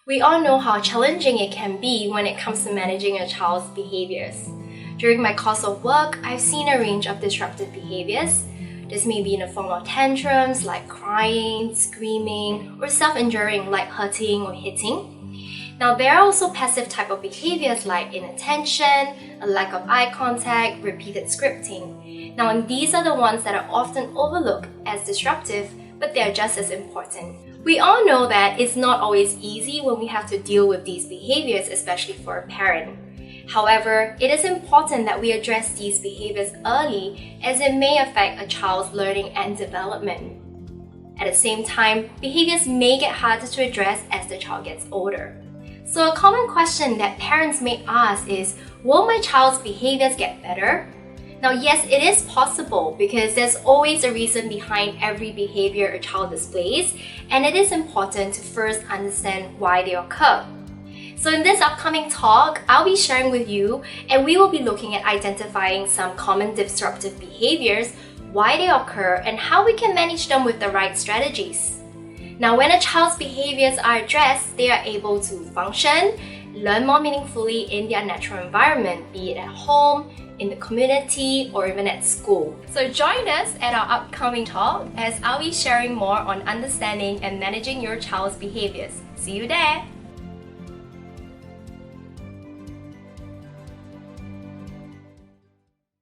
We all know how challenging it can be when it comes to managing a child's behaviors. During my course of work, I've seen a range of disruptive behaviors. This may be in the form of tantrums like crying, screaming, or self-injuring like hurting or hitting. Now, there are also passive type of behaviors like inattention, a lack of eye contact, repeated scripting. Now, and these are the ones that are often overlooked as disruptive, but they're just as important. We all know that it's not always easy when we have to deal with these behaviors, especially for a parent. However, it is important that we address these behaviors early as it may affect a child's learning and development. At the same time, behaviors may get harder to address as the child gets older. So a common question that parents may ask is, will my child's behaviors get better? Now, yes, it is possible because there's always a reason behind every behavior a child displays, and it is important to first understand why they occur. So in this upcoming talk, I'll be sharing with you, and we will be looking at identifying some common disruptive behaviors, why they occur, and how we can manage them with the right strategies. Now, when a child's behaviors are addressed, they are able to function, learn more meaningfully in their natural environment, be it at home, in the community, or even at school. So join us at our upcoming talk as I'll be sharing more on understanding and managing your child's behaviors. See you there!